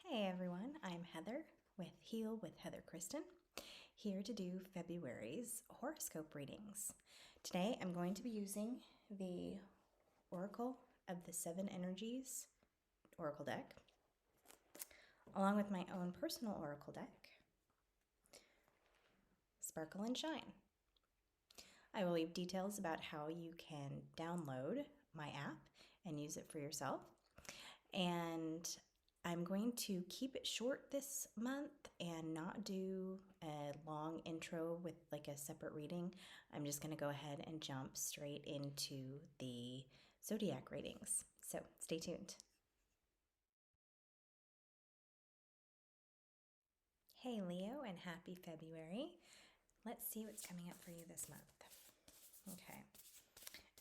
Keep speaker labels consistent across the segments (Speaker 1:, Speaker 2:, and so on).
Speaker 1: Hey everyone, I'm Heather with Heal with Heather Kristen, here to do February's horoscope readings. Today I'm going to be using the Oracle of the Seven Energies Oracle deck, along with my own personal Oracle deck, Sparkle and Shine. I will leave details about how you can download my app and use it for yourself. And I'm going to keep it short this month and not do a long intro with like a separate reading. I'm just going to go ahead and jump straight into the zodiac readings. So stay tuned. Hey Leo, and happy February. Let's see what's coming up for you this month. Okay.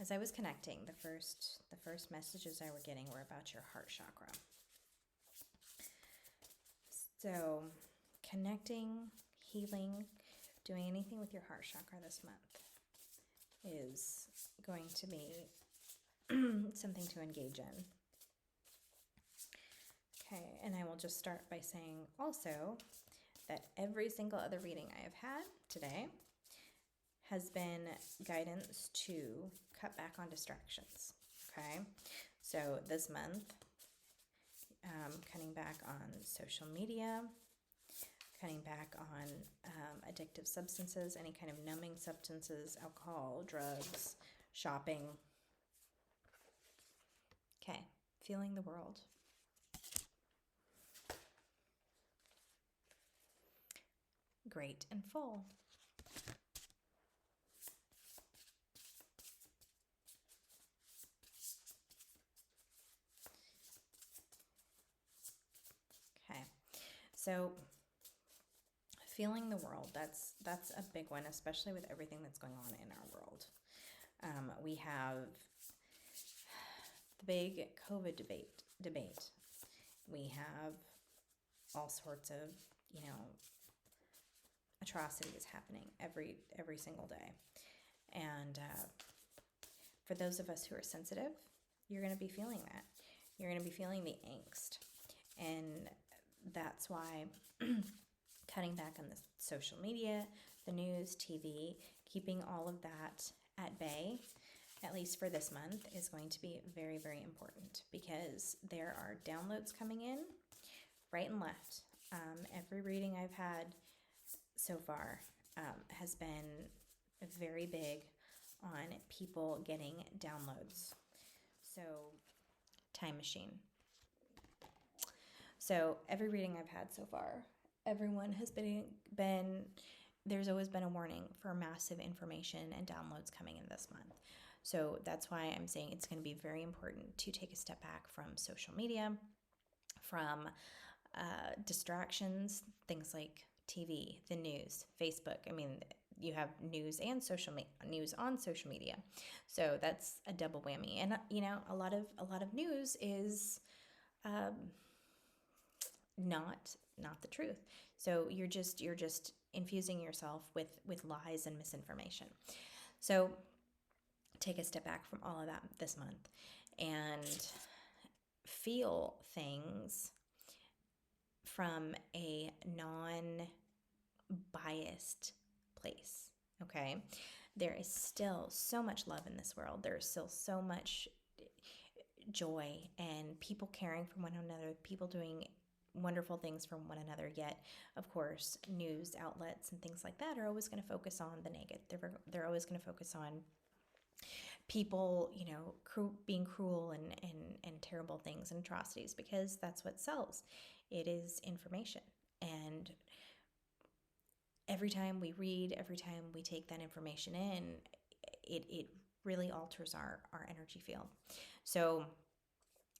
Speaker 1: As I was connecting, the first messages I were getting were about your heart chakra. So, connecting, healing, doing anything with your heart chakra this month is going to be something to engage in. Okay, and I will just start by saying also that every single other reading I have had today has been guidance to cut back on distractions. Okay, so this month, cutting back on social media, cutting back on addictive substances, any kind of numbing substances, alcohol, drugs, shopping. Okay, feeling the world. Great and full. Okay, so feeling the world, that's a big one, especially with everything that's going on in our world. We have the big COVID debate. We have all sorts of, atrocities happening every single day. And for those of us who are sensitive, you're going to be feeling that. You're going to be feeling the angst. And that's why cutting back on the social media, the news, TV, keeping all of that at bay, at least for this month, is going to be very, very important because there are downloads coming in right and left. Every reading I've had so far has been very big on people getting downloads. So, time machine. So every reading I've had so far, everyone has been there's always been a warning for massive information and downloads coming in this month. So that's why I'm saying it's going to be very important to take a step back from social media, from distractions, things like TV, the news, Facebook. I mean, you have news and news on social media, so that's a double whammy. And a lot of news is not the truth. So you're just infusing yourself with lies and misinformation. So take a step back from all of that this month and feel things from a non-biased place. Okay, there is still so much love in this world. There is still so much joy and people caring for one another, people doing wonderful things for one another. Yet, of course, news outlets and things like that are always going to focus on the negative. They're always going to focus on people, being cruel and terrible things and atrocities, because that's what sells. It is information. And every time we read, every time we take that information in, it really alters our energy field. So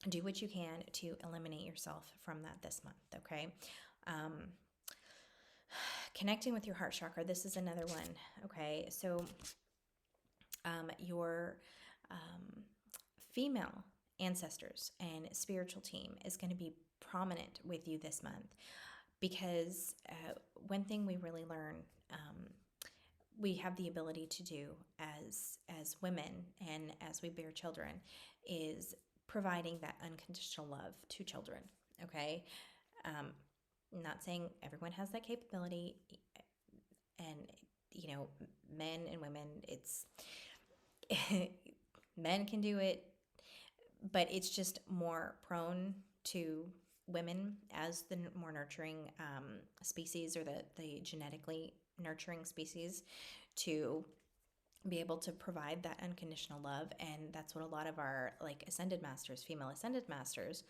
Speaker 1: do what you can to eliminate yourself from that this month, okay? Connecting with your heart chakra, this is another one, okay? So your female ancestors and spiritual team is going to be prominent with you this month, because one thing we really learn, we have the ability to do as women and as we bear children, is providing that unconditional love to children, okay? I'm not saying everyone has that capability, and men and women, it's men can do it, but it's just more prone to women as the more nurturing species, or the genetically nurturing species, to be able to provide that unconditional love. And that's what a lot of our like ascended masters, female ascended masters,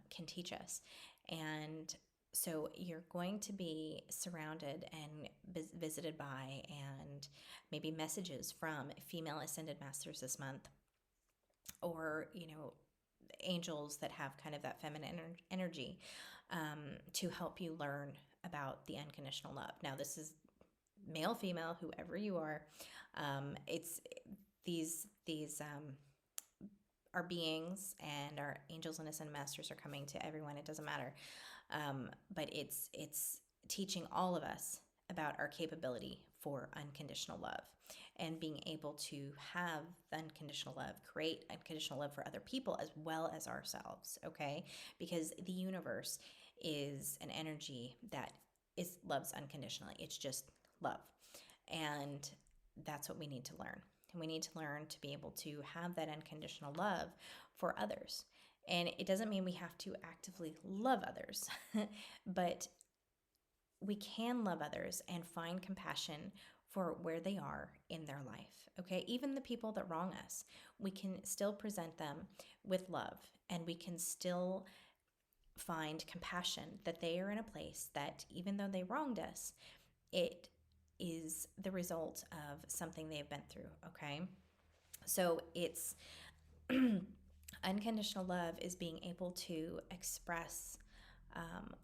Speaker 1: can teach us. And so you're going to be surrounded and visited by, and maybe messages from female ascended masters this month, or angels that have kind of that feminine energy, to help you learn about the unconditional love. Now, this is male, female, whoever you are. It's these our beings, and our angels and ascended masters are coming to everyone. It doesn't matter, but it's teaching all of us about our capability for unconditional love, and being able to have unconditional love, create unconditional love for other people as well as ourselves. Okay, because the universe is an energy that loves unconditionally. It's just love, and that's what we need to learn. And we need to learn to be able to have that unconditional love for others. And it doesn't mean we have to actively love others, but we can love others and find compassion for where they are in their life. Okay, even the people that wrong us, we can still present them with love, and we can still find compassion that they are in a place that, even though they wronged us, it is the result of something they've been through. Okay, so it's unconditional love is being able to express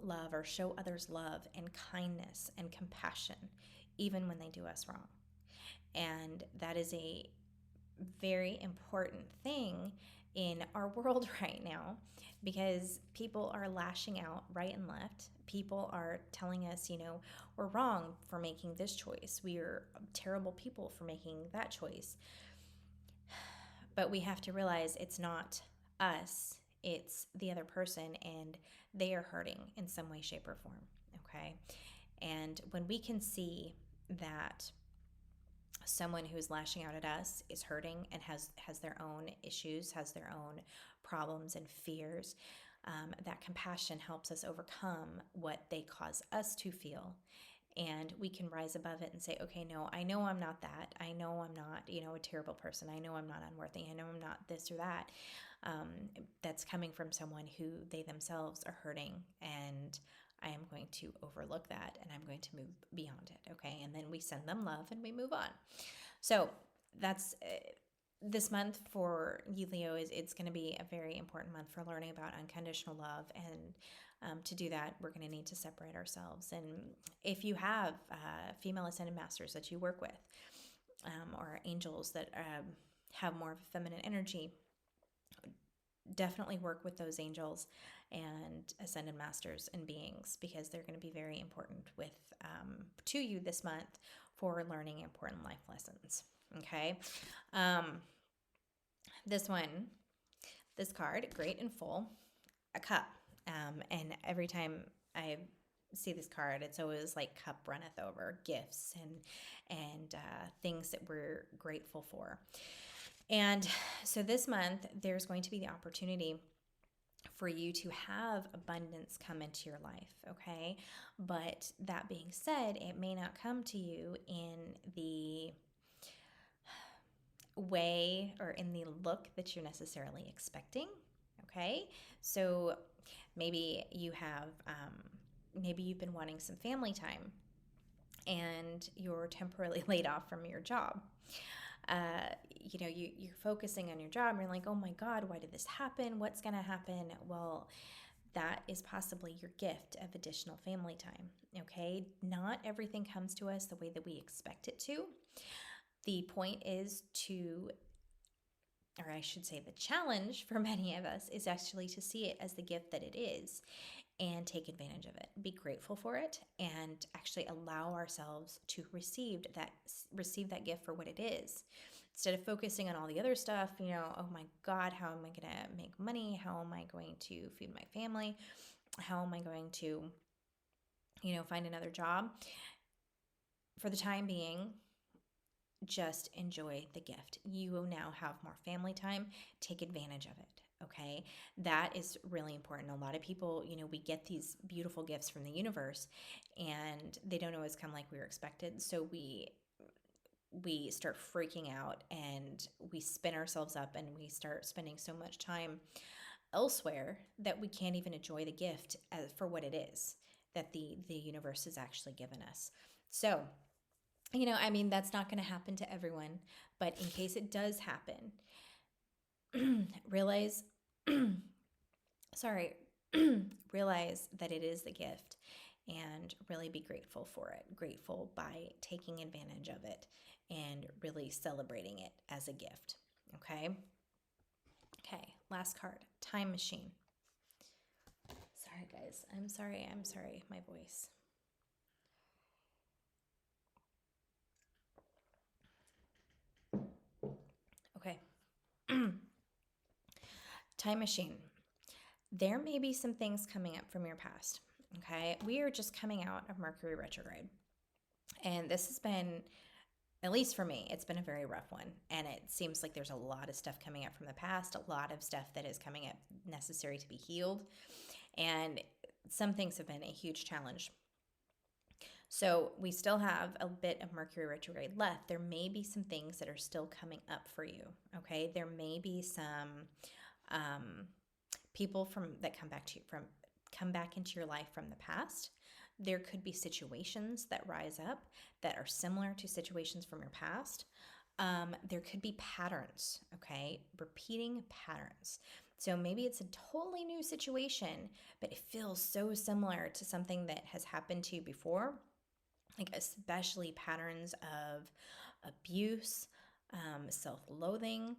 Speaker 1: love, or show others love and kindness and compassion, even when they do us wrong. And that is a very important thing in our world right now, because people are lashing out right and left. People are telling us, we're wrong for making this choice. We are terrible people for making that choice. But we have to realize it's not us, it's the other person, and they are hurting in some way, shape, or form. Okay. And when we can see that someone who's lashing out at us is hurting and has their own issues, has their own problems and fears, that compassion helps us overcome what they cause us to feel. And we can rise above it and say, okay, no, I know I'm not that. I know I'm not, a terrible person. I know I'm not unworthy. I know I'm not this or that. That's coming from someone who they themselves are hurting. And I am going to overlook that, and I'm going to move beyond it. Okay. And then we send them love and we move on. So that's this month for you, Leo. It's going to be a very important month for learning about unconditional love. And to do that, we're going to need to separate ourselves. And if you have female ascended masters that you work with, or angels that have more of a feminine energy, definitely work with those angels and ascended masters and beings, because they're going to be very important to you this month for learning important life lessons. Okay. This card, great and full, a cup. And every time I see this card, it's always like cup runneth over, gifts and things that we're grateful for. And so this month, there's going to be the opportunity for you to have abundance come into your life, okay? But that being said, it may not come to you in the way or in the look that you're necessarily expecting, okay? So maybe you've been wanting some family time, and you're temporarily laid off from your job. You're focusing on your job, and you're like, oh my God, why did this happen? What's going to happen? Well, that is possibly your gift of additional family time. Okay. Not everything comes to us the way that we expect it to. The point is or I should say the challenge for many of us is actually to see it as the gift that it is, and take advantage of it. Be grateful for it, and actually allow ourselves to receive that gift for what it is. Instead of focusing on all the other stuff, oh my God, how am I going to make money? How am I going to feed my family? How am I going to, find another job? For the time being, just enjoy the gift. You will now have more family time. Take advantage of it. Okay. That is really important. A lot of people, we get these beautiful gifts from the universe and they don't always come like we were expected. So we start freaking out and we spin ourselves up and we start spending so much time elsewhere that we can't even enjoy the gift for what it is that the universe has actually given us. So, that's not going to happen to everyone, but in case it does happen, realize, sorry, realize that it is the gift and really be grateful for it. Grateful by taking advantage of it and really celebrating it as a gift. Okay. Okay. Last card, time machine. Sorry, guys. I'm sorry. My voice. Okay. Time machine. There may be some things coming up from your past. Okay. We are just coming out of Mercury retrograde. And this has been, at least for me, it's been a very rough one. And it seems like there's a lot of stuff coming up from the past, a lot of stuff that is coming up necessary to be healed. And some things have been a huge challenge. So we still have a bit of Mercury retrograde left. There may be some things that are still coming up for you. Okay. There may be some people that come back into your life from the past. There could be situations that rise up that are similar to situations from your past. There could be patterns, okay? Repeating patterns. So maybe it's a totally new situation, but it feels so similar to something that has happened to you before, like especially patterns of abuse, self-loathing.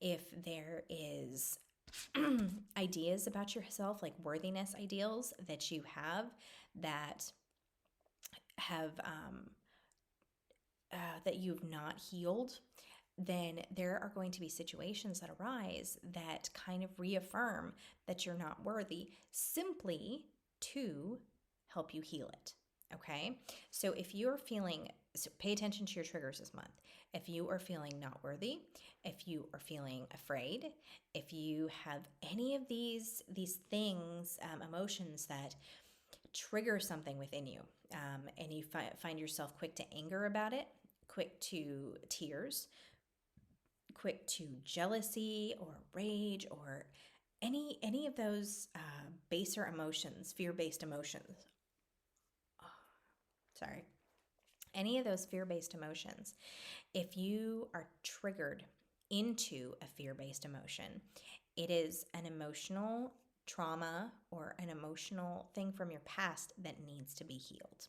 Speaker 1: If there is ideas about yourself, like worthiness ideals that you have that that you've not healed, then there are going to be situations that arise that kind of reaffirm that you're not worthy simply to help you heal it. Okay. So if you're feeling, so pay attention to your triggers this month. If you are feeling not worthy, if you are feeling afraid, if you have any of these things, emotions that trigger something within you, and you find yourself quick to anger about it, quick to tears, quick to jealousy or rage or any of those baser emotions, fear-based emotions. Oh, sorry. Any of those fear-based emotions, if you are triggered into a fear-based emotion, it is an emotional trauma or an emotional thing from your past that needs to be healed.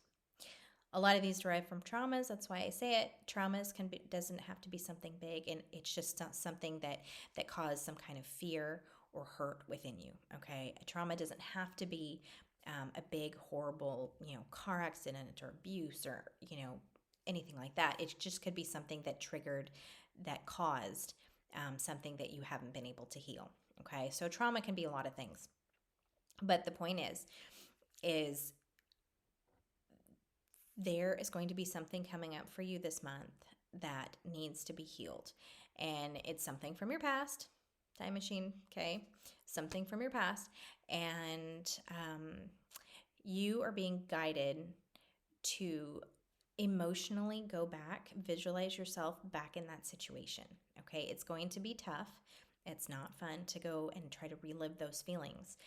Speaker 1: A lot of these derive from traumas. That's why I say it. Traumas doesn't have to be something big, and it's just not something that caused some kind of fear or hurt within you. Okay, a trauma doesn't have to be a big, horrible, car accident or abuse or anything like that. It just could be something that triggered, that caused something that you haven't been able to heal. Okay, so trauma can be a lot of things, but the point is there is going to be something coming up for you this month that needs to be healed. And it's something from your past, time machine, okay? Something from your past. And you are being guided to emotionally go back, visualize yourself back in that situation, okay? It's going to be tough. It's not fun to go and try to relive those feelings.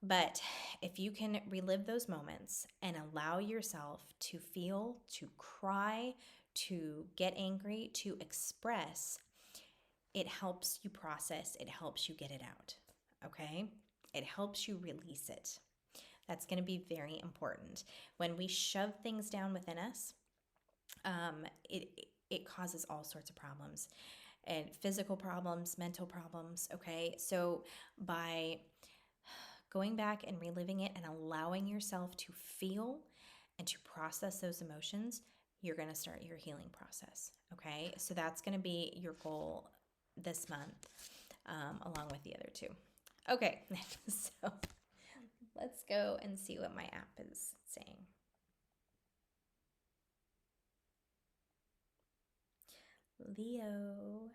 Speaker 1: But if you can relive those moments and allow yourself to feel, to cry, to get angry, to express, it helps you process, it helps you get it out, okay? It helps you release it. That's going to be very important. When we shove things down within us, it causes all sorts of problems, and physical problems, mental problems, okay? So by going back and reliving it and allowing yourself to feel and to process those emotions, you're going to start your healing process. Okay. So that's going to be your goal this month, along with the other two. Okay. So Let's go and see what my app is saying. Leo.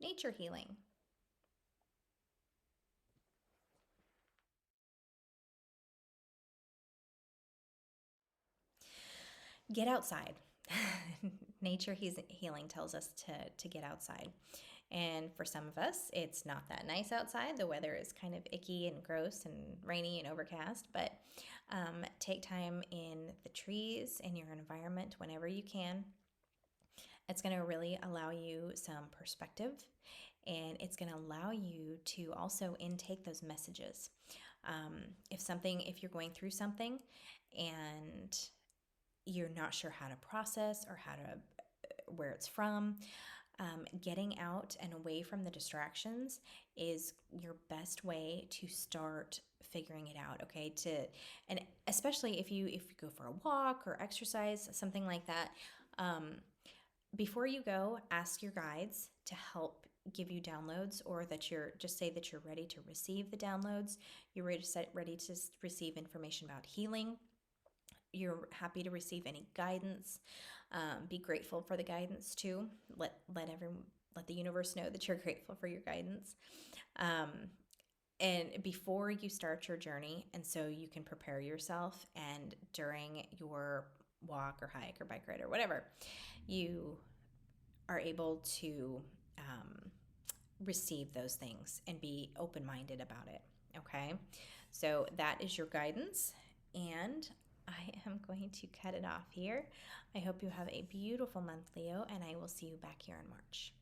Speaker 1: Nature healing. Get outside. Nature healing tells us to get outside. And for some of us, it's not that nice outside. The weather is kind of icky and gross and rainy and overcast, but take time in the trees, in your environment whenever you can. It's going to really allow you some perspective, and it's going to allow you to also intake those messages. If you're going through something and you're not sure how to process or where it's from, getting out and away from the distractions is your best way to start figuring it out. Okay, and especially if you go for a walk or exercise, something like that. Before you go, ask your guides to help give you downloads, or that you're ready to receive the downloads. You're ready to receive information about healing. You're happy to receive any guidance. Be grateful for the guidance too. Let the universe know that you're grateful for your guidance. And before you start your journey, and so you can prepare yourself, and during your walk or hike or bike ride or whatever, you are able to receive those things and be open-minded about it. Okay, so that is your guidance, and I am going to cut it off here. I hope you have a beautiful month, Leo, and I will see you back here in March.